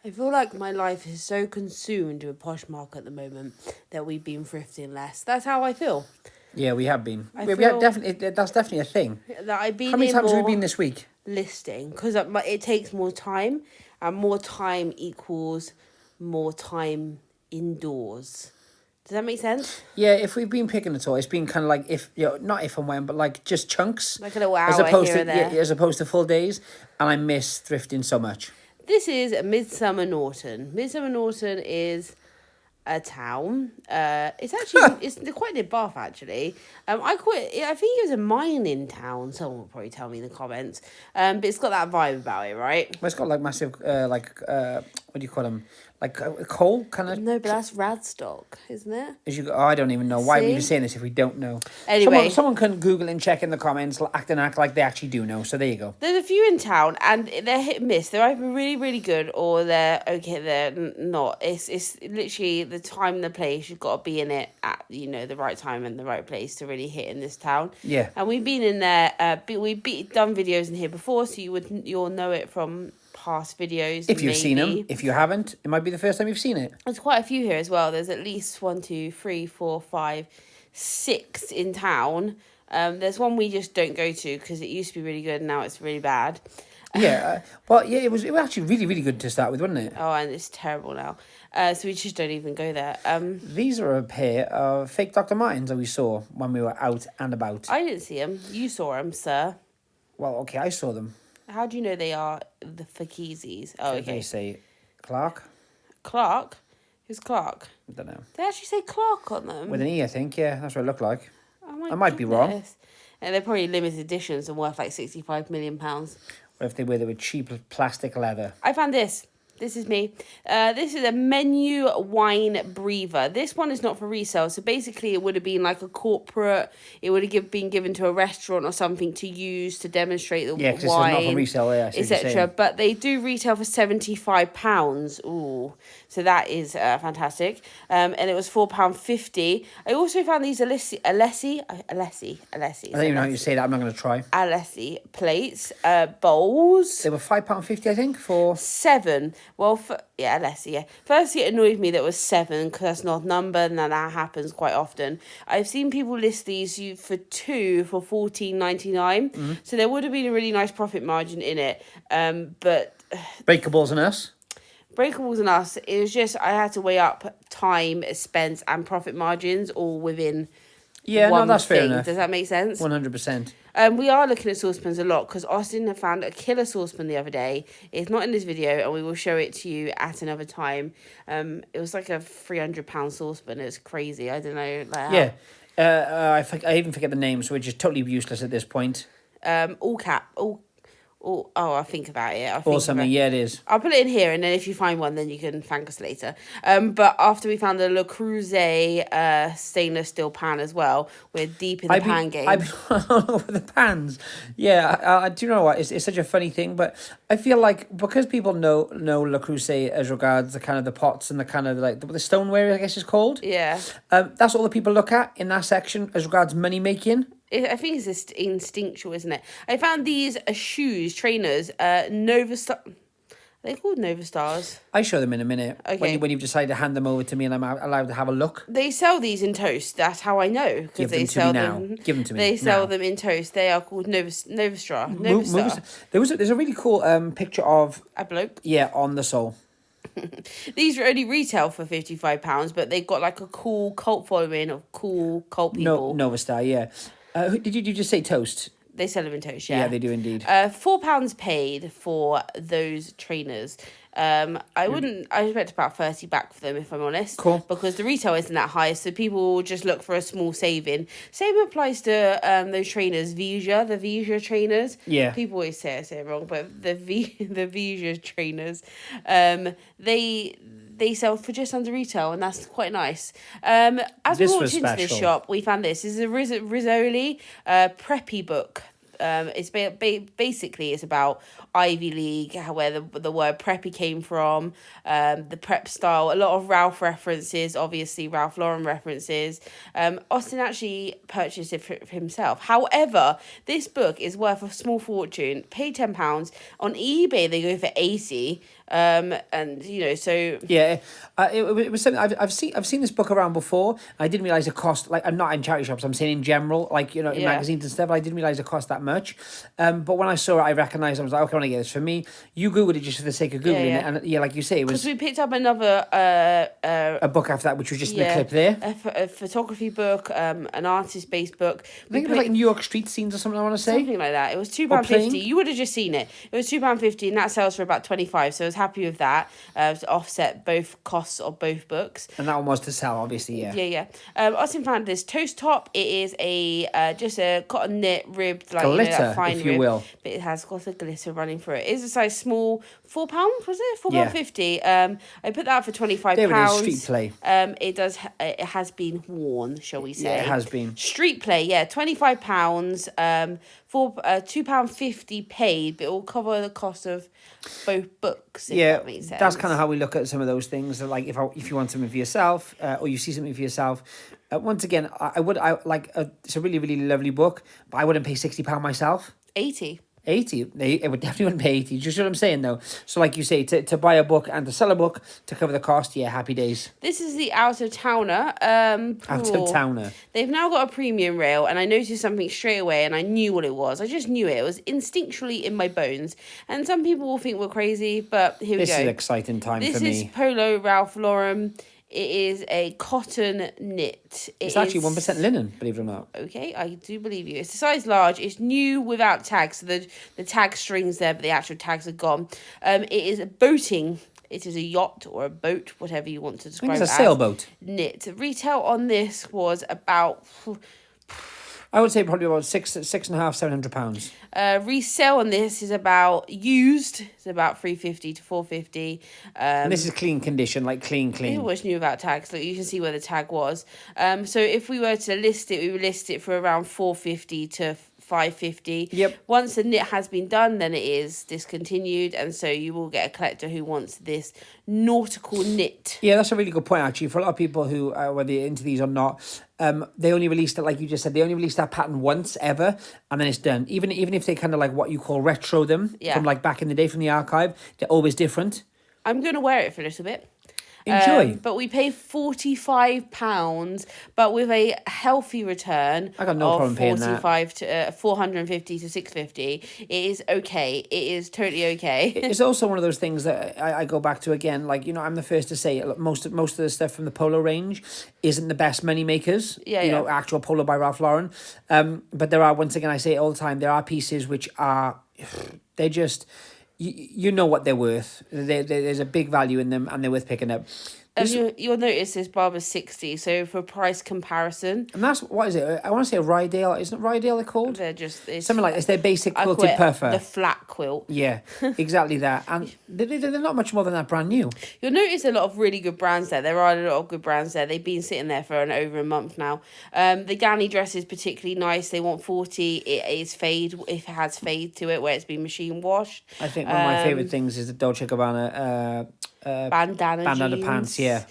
I feel like my life is so consumed with Poshmark at the moment that we've been thrifting less. That's how I feel. Yeah, we have been. I We feel have definitely. That's definitely a thing. that I've been How many in times have we more been this week? listing because it takes more time, and more time equals more time indoors. Does that make sense? Yeah, if we've been picking at all, it's been kind of like not if and when, but like just chunks, Like a little as hour opposed here to and there. as opposed to full days. And I miss thrifting so much. This is Midsummer Norton. Midsummer Norton is a town. It's actually it's quite near Bath actually. I think it was a mining town. Someone will probably tell me in the comments. But it's got that vibe about it, right? Well, it's got like massive what do you call them? Like coal kind of. No, but that's Radstock, isn't it? I don't even know why we're even See? saying this if we don't know. Anyway. Someone can Google and check in the comments, act like they actually do know. So there you go. There's a few in town, and they're hit and miss. They're either really, really good, or they're okay. They're not. It's literally the time and the place. You've got to be in it at the right time and the right place to really hit in this town. Yeah. And we've been in there. We've done videos in here before, so you'll know it from past videos. If you've seen them, if you haven't, it might be the first time you've seen it. There's quite a few here as well. There's at least 1, 2, 3, 4, 5, 6 in town. There's one we just don't go to because it used to be really good and now it's really bad. Yeah, it was actually really, really good to start with, wasn't it? Oh, and it's terrible now. So we just don't even go there. These are a pair of fake Dr. Martens that we saw when we were out and about. I didn't see them. You saw them, sir. Well, okay, I saw them. How do you know they are the Fakizis? Oh, okay. They say Clark. Clark? Who's Clark? I don't know. They actually say Clark on them. With an E, I think. Yeah, that's what it looked like. Oh my I might be wrong. goodness. And they're probably limited editions and worth like £65 million. What if they were cheap plastic leather? I found this. This is me. This is a menu wine breather. This one is not for resale. So basically it would have been like a corporate. It would have been given to a restaurant or something to use to demonstrate the Yeah, because wine. it's not for resale, yeah, etc. But they do retail for £75. Ooh, so that is fantastic. And it was £4.50. I also found these Alessi. I don't even know how you say that. I'm not going to try. Alessi plates, bowls. They were £5.50, I think, for 7. Well, Alessi, yeah. Firstly, it annoyed me that it was 7 because that's not a number, and that happens quite often. I've seen people list these for 2 for $14.99. Mm-hmm. So there would have been a really nice profit margin in it. But Breakables and Us. Breakables and Us, it was just I had to weigh up time, expense, and profit margins all within. Yeah, one no, that's thing. fair enough. Does that make sense? 100%. We are looking at saucepans a lot because Austin found a killer saucepan the other day. It's not in this video, and we will show it to you at another time. It was like a £300 saucepan. It was crazy. I don't know. Yeah. I even forget the name, so we're just totally useless at this point. I'll think about it. Or something, yeah, it is. I'll put it in here, and then if you find one, then you can thank us later. But after we found the Le Creuset stainless steel pan as well, we're deep in the pan game. I've been all over the pans. Yeah, I do you know what? It's such a funny thing, but I feel like because people know Le Creuset as regards the kind of the pots and the kind of like the stoneware, I guess it's called. Yeah. That's all the people look at in that section as regards money making. I think it's just instinctual, isn't it? I found these shoes, trainers, Nova Star. Are they called Nova Stars? I show them in a minute. Okay. When you've decided to hand them over to me and I'm allowed to have a look. They sell these in toast. That's how I know. Give them to me now. Give them to me. They sell now. them in toast. They are called Nova Star. There's a really cool picture of a bloke. Yeah, on the sole. These are only retail for £55, but they've got like a cool cult following of cool cult people. Nova Star, yeah. Did you just say toast? They sell them in toast, yeah. Yeah, they do indeed. £4 paid for those trainers. I expect about 30 back for them, if I'm honest. Cool. Because the retail isn't that high, so people will just look for a small saving. Same applies to those trainers, the Vija trainers. Yeah. People always say it wrong, but the Vija trainers, they sell for just under retail, and that's quite nice. As we walked into this shop, we found this. This is a Rizzoli preppy book. It's basically it's about Ivy League, where the word preppy came from, the prep style, a lot of Ralph references, obviously Ralph Lauren references. Austin actually purchased it for himself. However, this book is worth a small fortune. Pay £10 on eBay. They go for 80. And you know, so yeah, it was something I've seen this book around before. I didn't realize it cost, like, I'm not in charity shops, I'm saying in general, like, you know, in magazines and stuff. I didn't realize it cost that much. But when I saw it, I recognized, I was like, okay, I want to get this. For me, you googled it just for the sake of googling it, and like you say, it was because we picked up another a book after that, which was just in the clip there, a photography book, an artist based book. I think it was like New York street scenes or something, I want to say, something like that. It was £2.50. You would have just seen it. It was £2.50, and that sells for about 25. So I was happy with that, to offset both costs of both books. And that one was to sell, obviously. Yeah. Austin found this toast top. It is a just a cotton knit ribbed, like, glitter, you know, that fine if you rib, will, but it has got a glitter running through it. It is a size small. £4, was it? £4.50. I put that for £25. There it is, street play. It has been worn, shall we say? Yeah, it has been. Street play, yeah, £25. For £2.50 paid, but it will cover the cost of both books. If that makes sense. That's kind of how we look at some of those things. Like if you want something for yourself, or you see something for yourself. Once again, it's a really, really lovely book, but I wouldn't pay £60 myself. 80. 80. It would definitely wouldn't pay 80. Just what I'm saying, though. So, like you say, to buy a book and to sell a book to cover the cost, yeah, happy days. This is the Out of Towner. Out of Towner. They've now got a premium rail, and I noticed something straight away, and I knew what it was. I just knew it. It was instinctually in my bones. And some people will think we're crazy, but here we go. This is an exciting time for me. This is Polo Ralph Lauren. It is a cotton knit. It's actually 1% linen, believe it or not. Okay, I do believe you. It's a size large. It's new without tags. So the tag string's there, but the actual tags are gone. It is a boating. It is a yacht or a boat, whatever you want to describe it as. It's a sailboat. Knit. Retail on this was about... I would say probably about £650-700. Resale on this is about used. It's about £350 to £450. And this is clean condition, like clean. It was new about tags. Look, you can see where the tag was. So if we were to list it, we would list it for around £450 to £550. Yep. Once the knit has been done, then it is discontinued, and so you will get a collector who wants this nautical knit. Yeah, that's a really good point, actually. For a lot of people who, whether you're into these or not, they only released it, like you just said, they only released that pattern once ever, and then it's done. Even if they kind of like what you call retro them from like back in the day from the archive, they're always different. I'm going to wear it for a little bit. Enjoy. But we pay £45, but with a healthy return. I got no problem paying that. 45 to 450 to 650. It is okay. It is totally okay. It's also one of those things that I go back to again. Like, you know, I'm the first to say most of the stuff from the Polo range isn't the best money makers. You know, actual Polo by Ralph Lauren. But there are, once again, I say it all the time, there are pieces which are, they're just. You know what they're worth. There's a big value in them, and they're worth picking up. You'll notice this Barber's 60, so for price comparison. And that's, what is it? I want to say a Rydale. Isn't it Rydale they're called? They're just... Something like this. They're basic quilted puffer. The flat quilt. Yeah, exactly that. And they're not much more than that, brand new. You'll notice a lot of really good brands there. There are a lot of good brands there. They've been sitting there for over a month now. The Ganni dress is particularly nice. They want 40. It is fade, if it has fade to it, where it's been machine washed. I think one of my favourite things is the Dolce & Gabbana... bandana jeans, pants, yeah.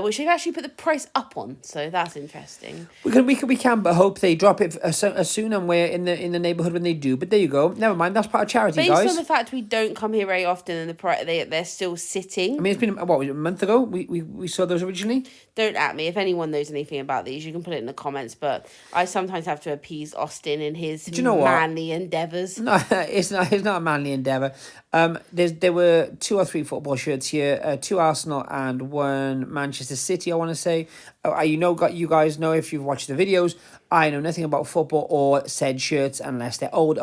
Which they've actually put the price up on, so that's interesting. We can but hope they drop it as soon, and we're in the neighbourhood when they do. But there you go. Never mind, that's part of charity, guys. Based on the fact we don't come here very often, and the price they're still sitting. I mean, it's been a month ago. We saw those originally. Don't at me. If anyone knows anything about these, you can put it in the comments. But I sometimes have to appease Austin in his manly endeavours. No, it's not a manly endeavour. There were 2 or 3 football shirts here, 2 Arsenal and 1 Manchester City, I want to say. You guys know, if you've watched the videos, I know nothing about football or said shirts unless they're old.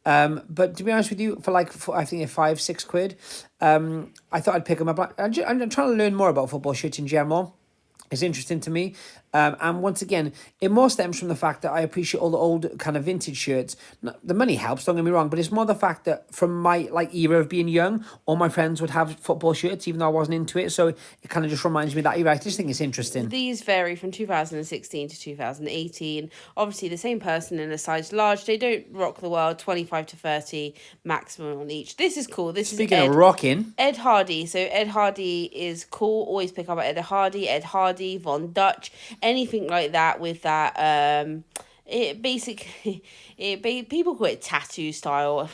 But to be honest with you, for I think they're £5-6, I thought I'd pick them up. I'm trying to learn more about football shirts in general. It's interesting to me. And once again, it more stems from the fact that I appreciate all the old kind of vintage shirts. The money helps, don't get me wrong, but it's more the fact that from my like era of being young, all my friends would have football shirts, even though I wasn't into it. So it kind of just reminds me of that era. I just think it's interesting. These vary from 2016 to 2018. Obviously, the same person in a size large. They don't rock the world. 25 to 30 maximum on each. This is cool. Speaking of rocking, Ed Hardy. So Ed Hardy is cool. Always pick up Ed Hardy, Von Dutch, anything like that with that. It basically, people call it tattoo style.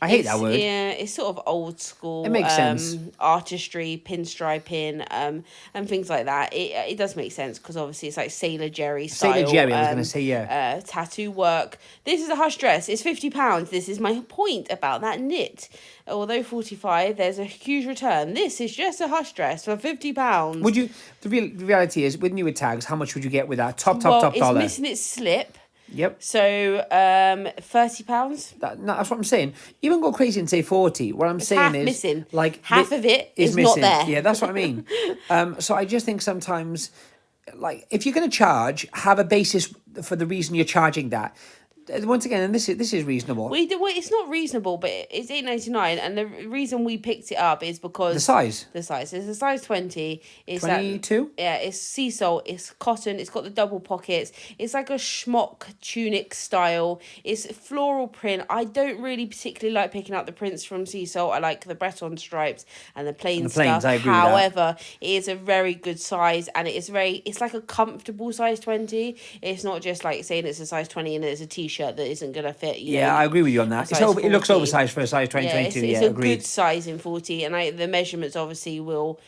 I hate that word. Yeah, it's sort of old school. It makes sense. Artistry, pinstriping, and things like that. It does make sense because obviously it's like Sailor Jerry style. Sailor Jerry, I was going to say, yeah. Tattoo work. This is a hush dress. It's £50. This is my point about that knit. Although 45, there's a huge return. This is just a hush dress for £50. Would you? The reality is, with newer tags, how much would you get with that? Top It's dollar. missing its slip. Yep. So, £30. No, that's what I'm saying. Even go crazy and say 40. What I'm saying is missing. Like half of it is missing. not there. Yeah, that's what I mean. So I just think sometimes, like, if you're going to charge, have a basis for the reason you're charging that. Once again, and this is reasonable. It's not reasonable, but it's $8.99, and the reason we picked it up is because the size. It's a size 20. It's 22. Yeah, it's sea salt. It's cotton. It's got the double pockets. It's like a schmock tunic style. It's floral print. I don't really particularly like picking up the prints from sea salt. I like the Breton stripes and the plain stuff. I agree However, it is a very good size, and it's like a comfortable size 20. It's not just like saying it's a size 20 and it's a t-shirt that isn't going to fit. I agree with you on that. It looks oversized for a size 20, 22. It's agreed. A good size in 40, and the measurements obviously will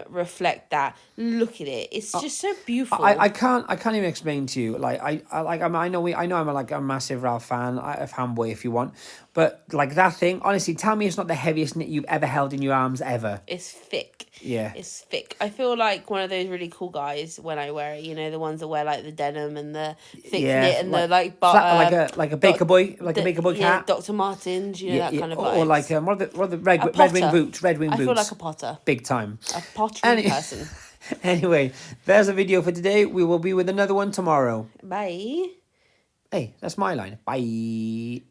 reflect that. Look at it; it's just so beautiful. I can't even explain to you. Like I know I'm like a massive Ralph fan, a fanboy if you want, but like that thing. Honestly, tell me it's not the heaviest knit you've ever held in your arms ever. It's thick. Yeah. It's thick. I feel like one of those really cool guys when I wear it. You know, the ones that wear like the denim and the thick knit and the like butter. Like a baker boy, like a baker boy hat. Dr. Martens, that kind of vibes. Or like what are the red wing boots? Red wing boots. I feel like a potter. Big time. A pottery person. Anyway, there's a video for today. We will be with another one tomorrow. Bye. Hey, that's my line. Bye.